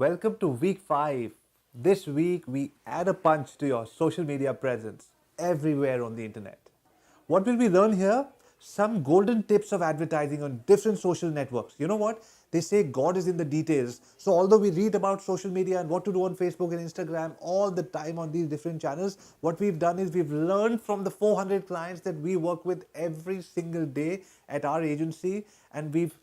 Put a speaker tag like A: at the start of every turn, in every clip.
A: welcome to week 5. This week we add a punch to your social media presence everywhere on the internet. What will we learn here? Some golden tips of advertising on different social networks. You know what? They say God is in the details. So, although we read about social media and what to do on Facebook and Instagram all the time on these different channels, what we've done is we've learned from the 400 clients that we work with every single day at our agency, and we've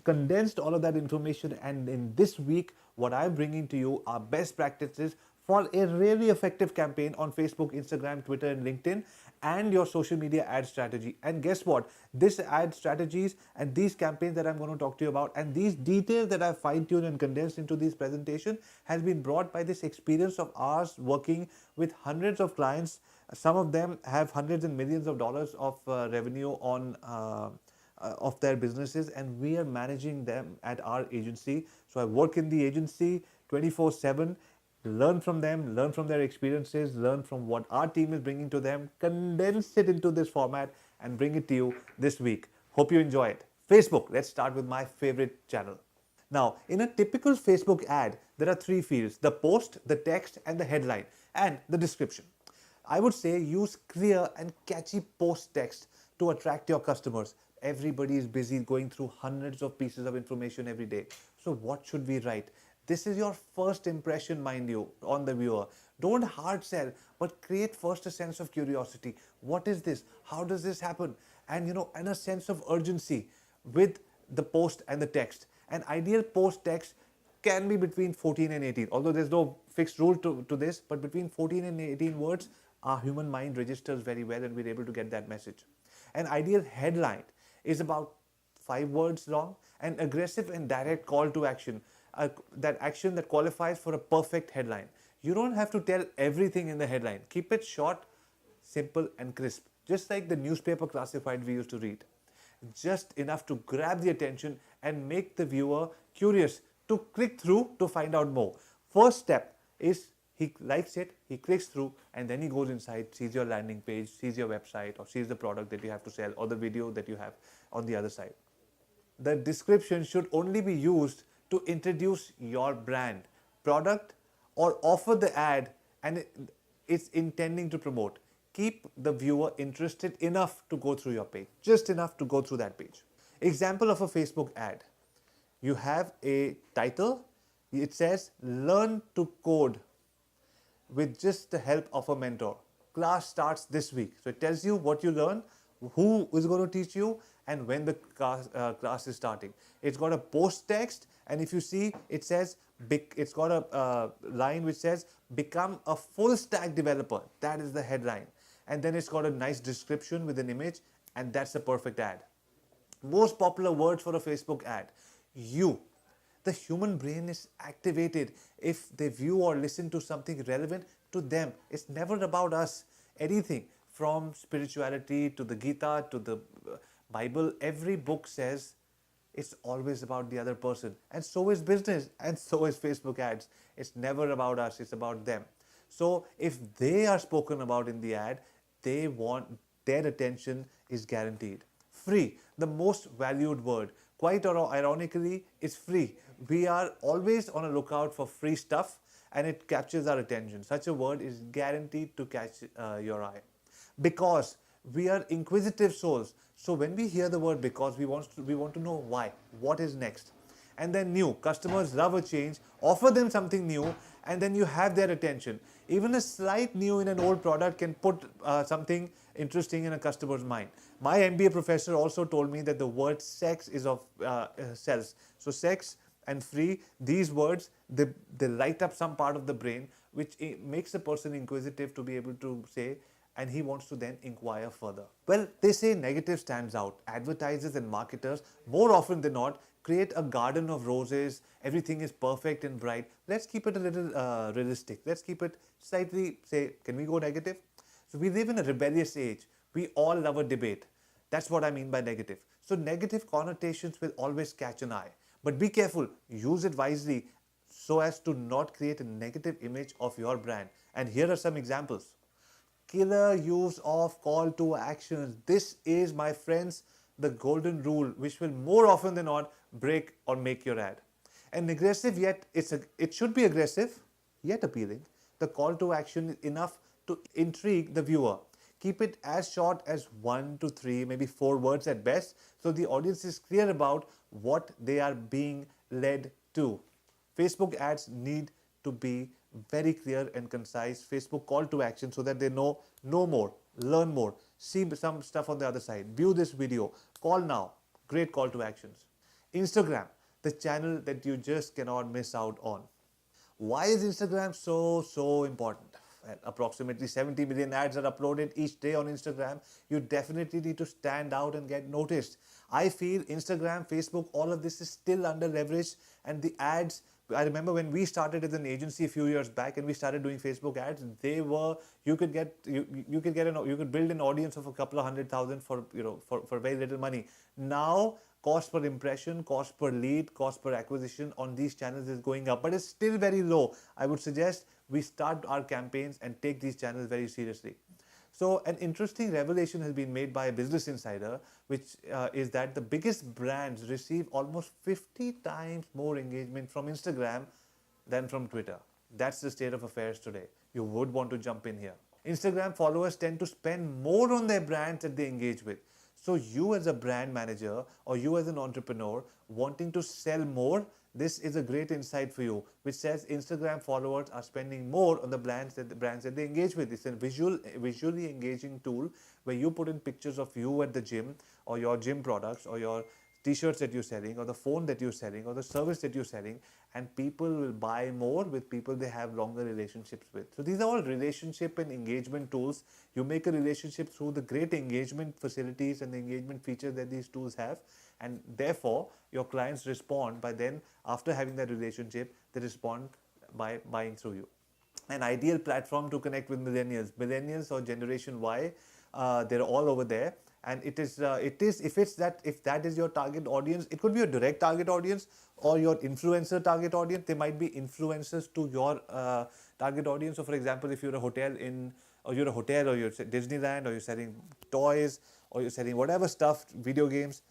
A: condensed all of that information. And in this week, what I'm bringing to you are best practices for a really effective campaign on Facebook, Instagram, Twitter, and LinkedIn, and your social media ad strategy. And guess what? This ad strategies and these campaigns that I'm going to talk to you about, and these details that I've fine-tuned and condensed into this presentation, has been brought by this experience of ours working with hundreds of clients. Some of them have hundreds and millions of dollars of revenue on of their businesses, and we are managing them at our agency. So I work in the agency 24/7, learn from them, learn from their experiences, learn from what our team is bringing to them, condense it into this format, and bring it to you this week. Hope you enjoy it. Facebook, let's start with my favorite channel. Now, in a typical Facebook ad, there are three fields: the post, the text, and the headline, and the description. I would say use clear and catchy post text to attract your customers. Everybody is busy going through hundreds of pieces of information every day. So what should we write? This is your first impression, mind you, on the viewer. Don't hard sell, but create first a sense of curiosity. What is this? How does this happen? And a sense of urgency with the post and the text. An ideal post text can be between 14 and 18, although there's no fixed rule to this, but between 14 and 18 words, our human mind registers very well and we're able to get that message. An ideal headline is about 5 words long, an aggressive and direct call to action, that action that qualifies for a perfect headline. You don't have to tell everything in the headline. Keep it short, simple, and crisp, just like the newspaper classified we used to read. Just enough to grab the attention and make the viewer curious to click through to find out more. First step is he likes it, he clicks through, and then he goes inside, sees your landing page, sees your website, or sees the product that you have to sell, or the video that you have on the other side. The description should only be used to introduce your brand, product, or offer the ad, and it's intending to promote. Keep the viewer interested enough to go through your page, just enough to go through that page. Example of a Facebook ad. You have a title, it says learn to code with just the help of a mentor. Class starts this week. So it tells you what you learn, who is going to teach you, and when the class is starting. It's got a post text, and if you see, it says, it's got a line which says, become a full stack developer. That is the headline. And then it's got a nice description with an image, and that's a perfect ad. Most popular words for a Facebook ad: you. The human brain is activated if they view or listen to something relevant to them. It's never about us. Anything from spirituality to the Gita to the Bible, every book says it's always about the other person. And so is business, and so is Facebook ads. It's never about us, it's about them. So if they are spoken about in the ad, they want their attention is guaranteed. Free, the most valued word. Quite ironically, it's free. We are always on a lookout for free stuff, and it captures our attention. Such a word is guaranteed to catch your eye. Because we are inquisitive souls. So when we hear the word because, we want to know why. What is next? And then new. Customers love a change. Offer them something new, and then you have their attention. Even a slight new in an old product can put something interesting in a customer's mind. My MBA professor also told me that the word sex is of sells. So sex and free, these words, they light up some part of the brain, which makes a person inquisitive to be able to say, and he wants to then inquire further. Well, they say negative stands out. Advertisers and marketers, more often than not, create a garden of roses. Everything is perfect and bright. Let's keep it a little realistic. Let's keep it slightly, say, can we go negative? So we live in a rebellious age. We all love a debate. That's what I mean by negative. So negative connotations will always catch an eye. But be careful, use it wisely so as to not create a negative image of your brand. And here are some examples. Killer use of call to actions. This is, my friends, the golden rule, which will more often than not break or make your ad. And aggressive yet, it should be aggressive yet appealing. The call to action is enough to intrigue the viewer. Keep it as short as 1 to 3, maybe 4 words at best, so the audience is clear about what they are being led to. Facebook ads need to be very clear and concise. Facebook call to action so that they know more, learn more, see some stuff on the other side, view this video, call now. Great call to actions. Instagram, the channel that you just cannot miss out on. Why is Instagram so important? Well, approximately 70 million ads are uploaded each day on Instagram. You definitely need to stand out and get noticed. I feel Instagram, Facebook, all of this is still under leveraged, and the ads, I remember when we started as an agency a few years back and we started doing Facebook ads, they were, you could build an audience of a couple of 100,000 for very little money. Now cost per impression, cost per lead, cost per acquisition on these channels is going up, but it's still very low. I would suggest we start our campaigns and take these channels very seriously. So an interesting revelation has been made by a Business Insider, which is that the biggest brands receive almost 50 times more engagement from Instagram than from Twitter. That's the state of affairs today. You would want to jump in here. Instagram followers tend to spend more on their brands that they engage with. So you as a brand manager or you as an entrepreneur wanting to sell more, this is a great insight for you, which says Instagram followers are spending more on the brands that they engage with. It's a visually engaging tool where you put in pictures of you at the gym or your gym products or your t-shirts that you're selling or the phone that you're selling or the service that you're selling, and people will buy more with people they have longer relationships with. So these are all relationship and engagement tools. You make a relationship through the great engagement facilities and the engagement features that these tools have, and therefore your clients respond by then, after having that relationship, they respond by buying through you. An ideal platform to connect with millennials or Generation Y, they're all over there. And if that is your target audience, it could be your direct target audience or your influencer target audience. They might be influencers to your target audience. So for example, if you're a hotel or you're Disneyland, or you're selling toys, or you're selling whatever stuff, video games,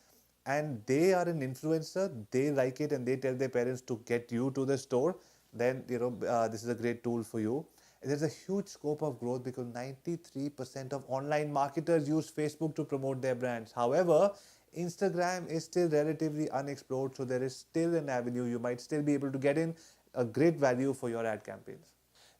A: and they are an influencer, they like it and they tell their parents to get you to the store, then this is a great tool for you. There's a huge scope of growth because 93% of online marketers use Facebook to promote their brands. However, Instagram is still relatively unexplored, so there is still an avenue. You might still be able to get in a great value for your ad campaigns.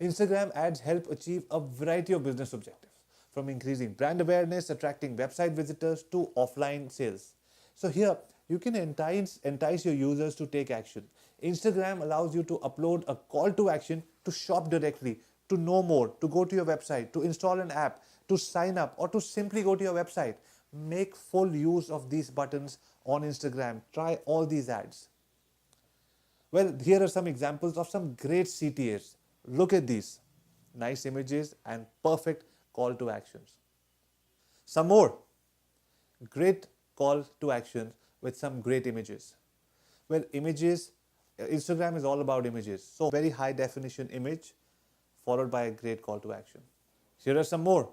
A: Instagram ads help achieve a variety of business objectives, from increasing brand awareness, attracting website visitors, to offline sales. So here, you can entice your users to take action. Instagram allows you to upload a call to action to shop directly, to know more, to go to your website, to install an app, to sign up, or to simply go to your website. Make full use of these buttons on Instagram. Try all these ads. Well, here are some examples of some great CTAs. Look at these. Nice images and perfect call to actions. Some more. Great call to actions with some great images. Well, images, Instagram is all about images. So very high definition image followed by a great call to action. Here are some more.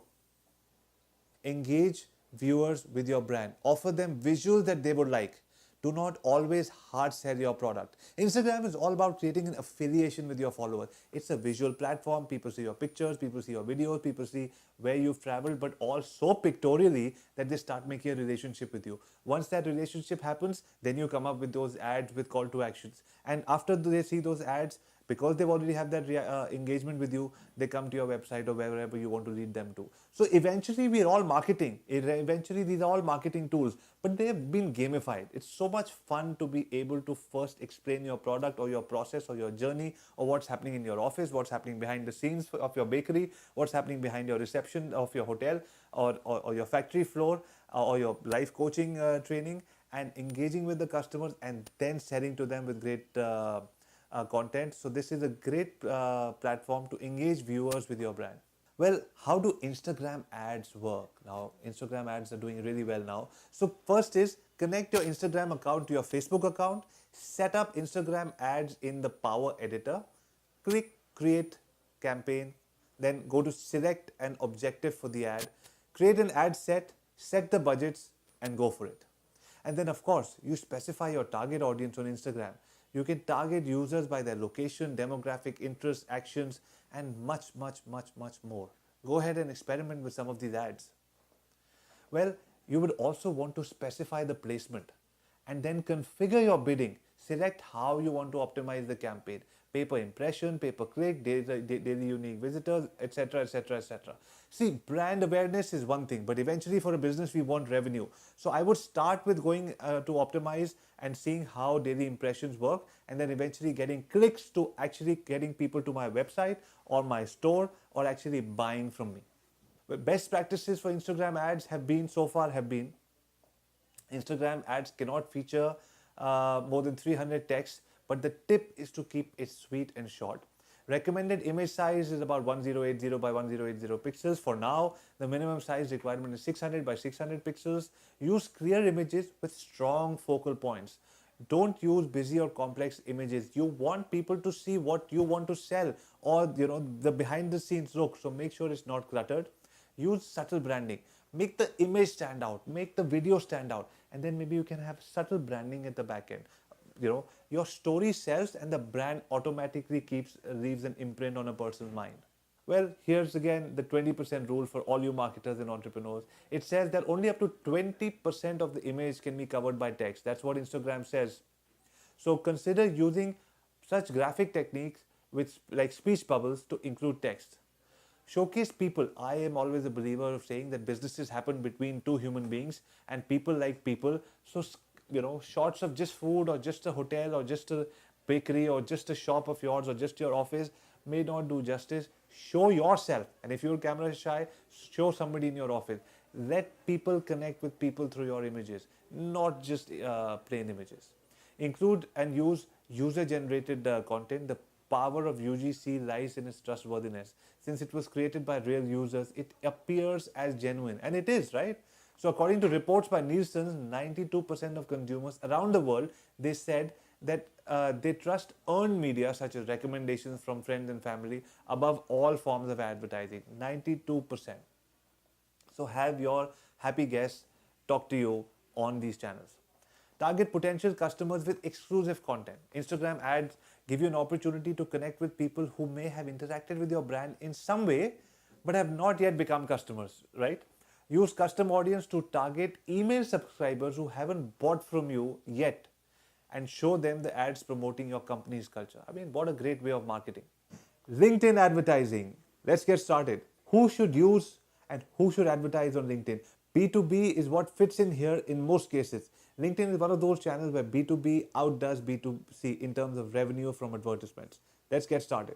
A: Engage viewers with your brand. Offer them visuals that they would like. Do not always hard sell your product. Instagram is all about creating an affiliation with your followers. It's a visual platform. People see your pictures, people see your videos, people see where you've traveled, but also pictorially that they start making a relationship with you. Once that relationship happens, then you come up with those ads with call to actions. And after they see those ads, because they've already have that engagement with you, they come to your website or wherever you want to lead them to. So eventually we're all marketing. Eventually these are all marketing tools, but they have been gamified. It's so much fun to be able to first explain your product or your process or your journey or what's happening in your office, what's happening behind the scenes of your bakery, what's happening behind your reception of your hotel or your factory floor or your life coaching training, and engaging with the customers and then selling to them with great content. So this is a great platform to engage viewers with your brand. Well, how do Instagram ads work? Now, Instagram ads are doing really well now. So first is connect your Instagram account to your Facebook account, set up Instagram ads in the Power Editor, click Create Campaign, then go to select an objective for the ad, create an ad set the budgets and go for it. And then of course, you specify your target audience on Instagram. You can target users by their location, demographic, interests, actions, and much, much, much, much more. Go ahead and experiment with some of these ads. Well, you would also want to specify the placement and then configure your bidding. Select how you want to optimize the campaign. Pay per impression, pay per click, daily unique visitors, etc., etc., etc. See, brand awareness is one thing, but eventually for a business, we want revenue. So I would start with going to optimize and seeing how daily impressions work, and then eventually getting clicks to actually getting people to my website or my store or actually buying from me. Best practices for Instagram ads have been Instagram ads cannot feature more than 300 texts, but the tip is to keep it sweet and short. Recommended image size is about 1080 by 1080 pixels. For now, the minimum size requirement is 600 by 600 pixels. Use clear images with strong focal points. Don't use busy or complex images. You want people to see what you want to sell, or the behind the scenes look. So make sure it's not cluttered. Use subtle branding. Make the image stand out, make the video stand out, and then maybe you can have subtle branding at the back end. Your story sells and the brand automatically leaves an imprint on a person's mind. Well, here's again the 20% rule for all you marketers and entrepreneurs. It says that only up to 20% of the image can be covered by text. That's what Instagram says. So consider using such graphic techniques with like speech bubbles to include text. Showcase people. I am always a believer of saying that businesses happen between two human beings and people like people. So, shots of just food or just a hotel or just a bakery or just a shop of yours or just your office may not do justice. Show yourself. And if you're camera shy, show somebody in your office. Let people connect with people through your images, not just plain images. Include and use user-generated content. The power of UGC lies in its trustworthiness. Since it was created by real users, it appears as genuine. And it is, right? So according to reports by Nielsen, 92% of consumers around the world, they said that they trust earned media such as recommendations from friends and family above all forms of advertising. 92%. So have your happy guests talk to you on these channels. Target potential customers with exclusive content. Instagram ads give you an opportunity to connect with people who may have interacted with your brand in some way but have not yet become customers, right? Use custom audience to target email subscribers who haven't bought from you yet and show them the ads promoting your company's culture. I mean, what a great way of marketing. LinkedIn advertising. Let's get started. Who should use and who should advertise on LinkedIn? B2B is what fits in here in most cases. LinkedIn is one of those channels where B2B outdoes B2C in terms of revenue from advertisements. Let's get started.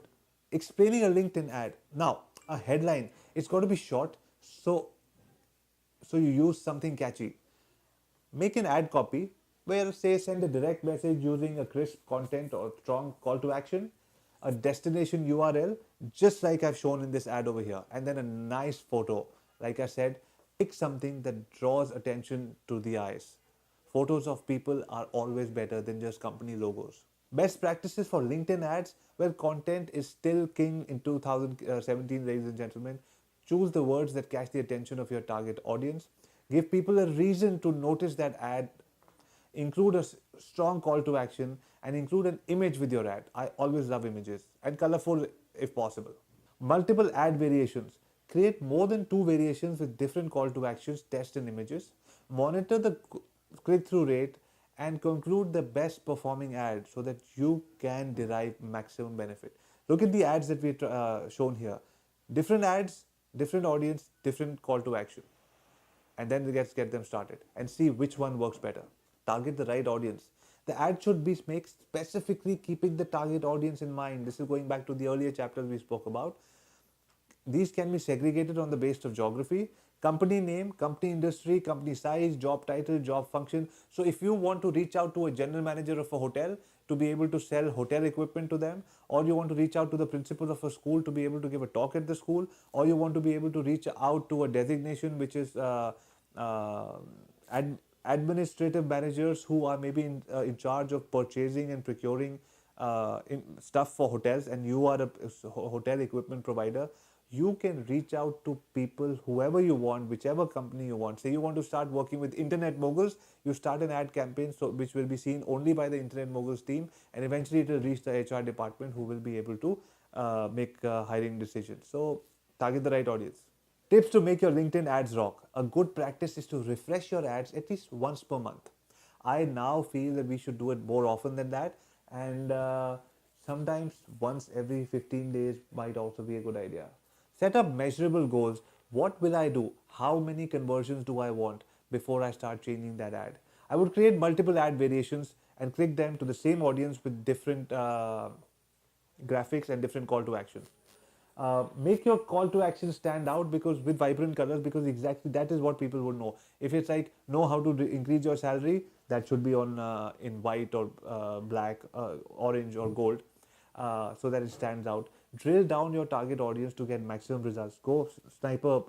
A: Explaining a LinkedIn ad. Now, a headline, it's got to be short, so you use something catchy. Make an ad copy where, say, send a direct message using a crisp content or strong call to action, a destination URL, just like I've shown in this ad over here, and then a nice photo. Like I said, pick something that draws attention to the eyes. Photos of people are always better than just company logos. Best practices for LinkedIn ads, where content is still king in 2017, ladies and gentlemen. Choose the words that catch the attention of your target audience. Give people a reason to notice that ad. Include a strong call to action and include an image with your ad. I always love images, and colorful if possible. Multiple ad variations. Create more than 2 variations with different call to actions, text and images. Monitor the click-through rate and conclude the best performing ad so that you can derive maximum benefit. Look at the ads that we shown here. Different ads, different audience, different call to action. And then let's get them started and see which one works better. Target the right audience. The ad should be made specifically keeping the target audience in mind. This is going back to the earlier chapters we spoke about. These can be segregated on the basis of geography, company name, company industry, company size, job title, job function. So if you want to reach out to a general manager of a hotel to be able to sell hotel equipment to them, or you want to reach out to the principal of a school to be able to give a talk at the school, or you want to be able to reach out to a designation which is administrative managers who are maybe in charge of purchasing and procuring stuff for hotels, and you are a hotel equipment provider, you can reach out to people, whoever you want, whichever company you want. Say you want to start working with internet moguls, you start an ad campaign which will be seen only by the internet moguls team, and eventually it will reach the HR department, who will be able to make hiring decisions. So target the right audience. Tips to make your LinkedIn ads rock. A good practice is to refresh your ads at least once per month. I now feel that we should do it more often than that, and sometimes once every 15 days might also be a good idea. Set up measurable goals. What will I do? How many conversions do I want before I start changing that ad? I would create multiple ad variations and click them to the same audience with different graphics and different call to actions. Make your call to action stand out because with vibrant colors, because exactly that is what people would know. If it's like know how to increase your salary, that should be on in white or black, orange or gold, so that it stands out. Drill down your target audience to get maximum results. Go sniper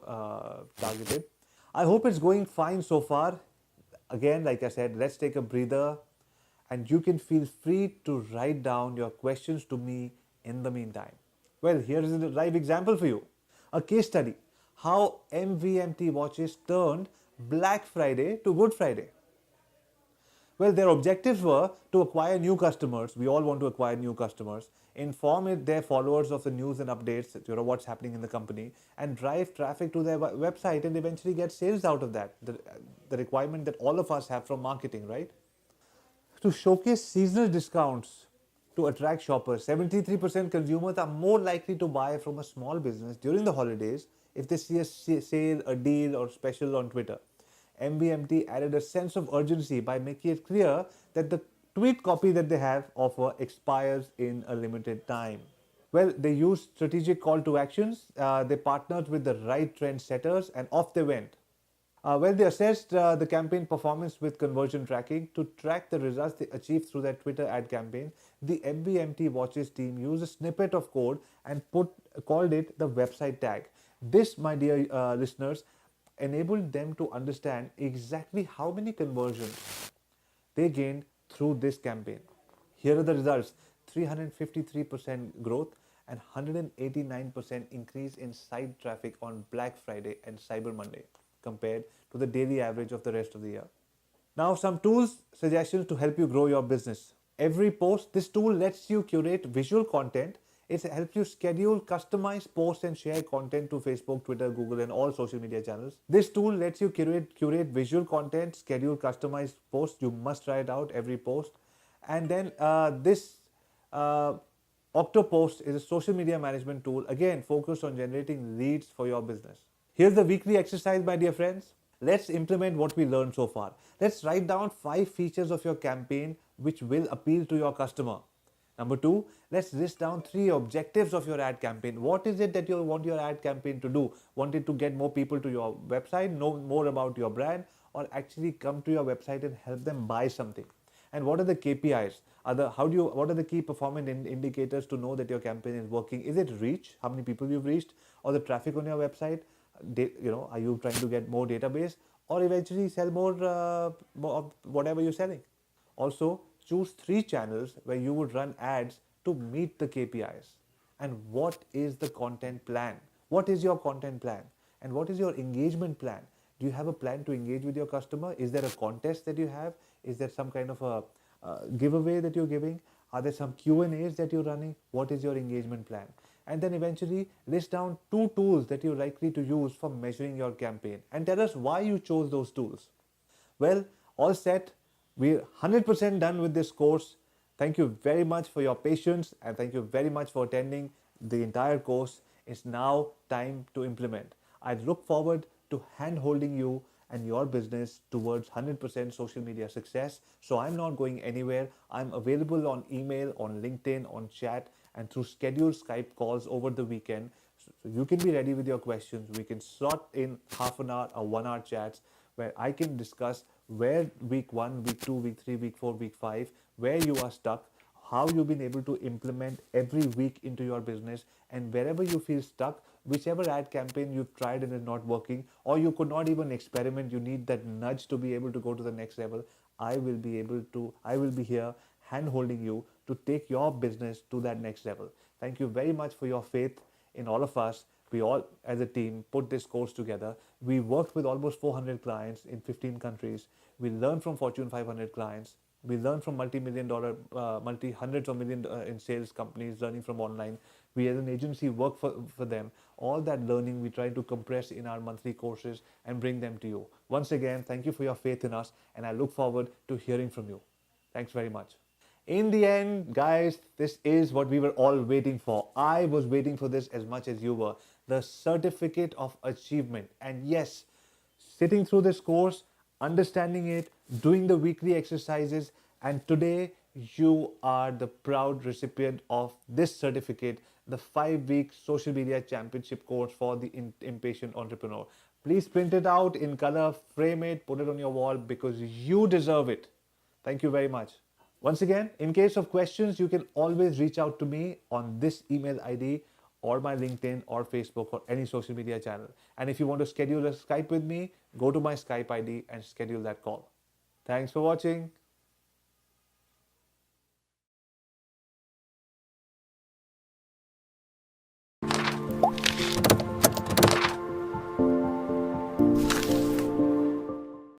A: targeted. I hope it's going fine so far. Again, like I said, let's take a breather, and you can feel free to write down your questions to me in the meantime. Well, here is a live example for you. A case study, how MVMT watches turned Black Friday to Good Friday. Well, their objectives were to acquire new customers. We all want to acquire new customers, inform their followers of the news and updates, what's happening in the company, and drive traffic to their website and eventually get sales out of that. The requirement that all of us have from marketing, right? To showcase seasonal discounts to attract shoppers. 73% consumers are more likely to buy from a small business during the holidays if they see a sale, a deal, or special on Twitter. MBMT added a sense of urgency by making it clear that the tweet copy that they have offer expires in a limited time. Well, they used strategic call to actions. They partnered with the right trend setters and off they went. Well, they assessed the campaign performance with conversion tracking. To track the results they achieved through their Twitter ad campaign, the MBMT Watches team used a snippet of code and called it the website tag. This, my dear listeners, enabled them to understand exactly how many conversions they gained through this campaign. Here are the results: 353% growth and 189% increase in site traffic on Black Friday and Cyber Monday compared to the daily average of the rest of the year. Now, some tools suggestions to help you grow your business. Every post, this tool lets you curate visual content. It helps you schedule, customize, post, and share content to Facebook, Twitter, Google, and all social media channels. This tool lets you curate visual content, schedule, customize posts. You must try it out every post. And then this Octopost is a social media management tool, again focused on generating leads for your business. Here's the weekly exercise, my dear friends. Let's implement what we learned so far. Let's write down 5 features of your campaign which will appeal to your customer. Number 2, let's list down 3 objectives of your ad campaign. What is it that you want your ad campaign to do? Want it to get more people to your website, know more about your brand, or actually come to your website and help them buy something? And what are the KPIs? What are the key performance indicators to know that your campaign is working? Is it reach? How many people you've reached, or the traffic on your website? Are you trying to get more database, or eventually sell more of whatever you're selling? Also, choose 3 channels where you would run ads to meet the KPIs. And what is the content plan? What is your content plan? And what is your engagement plan? Do you have a plan to engage with your customer? Is there a contest that you have? Is there some kind of a giveaway that you're giving? Are there some Q&As that you're running? What is your engagement plan? And then eventually list down 2 tools that you're likely to use for measuring your campaign, and tell us why you chose those tools. Well, all set. We're 100% done with this course. Thank you very much for your patience, and thank you very much for attending the entire course. It's now time to implement. I look forward to hand-holding you and your business towards 100% social media success. So I'm not going anywhere. I'm available on email, on LinkedIn, on chat, and through scheduled Skype calls over the weekend. So you can be ready with your questions. We can slot in half an hour or 1 hour chats where I can discuss where week 1, week 2, week 3, week 4, week 5, where you are stuck, how you've been able to implement every week into your business, and wherever you feel stuck, whichever ad campaign you've tried and is not working, or you could not even experiment, you need that nudge to be able to go to the next level. I will be here hand holding you to take your business to that next level. Thank you very much for your faith in all of us. We all, as a team, put this course together. We worked with almost 400 clients in 15 countries. We learned from Fortune 500 clients. We learned from multi-million dollar, multi-hundreds of million in sales companies learning from online. We as an agency work for them. All that learning we try to compress in our monthly courses and bring them to you. Once again, thank you for your faith in us, and I look forward to hearing from you. Thanks very much. In the end, guys, this is what we were all waiting for. I was waiting for this as much as you were. The certificate of achievement. And yes, sitting through this course, understanding it, doing the weekly exercises, and today you are the proud recipient of this certificate, the 5-week social media championship course for the impatient entrepreneur. Please print it out in color, frame it, put it on your wall because you deserve it. Thank you very much. Once again, in case of questions, you can always reach out to me on this email ID or my LinkedIn or Facebook or any social media channel. And if you want to schedule a Skype with me, go to my Skype ID and schedule that call. Thanks for watching.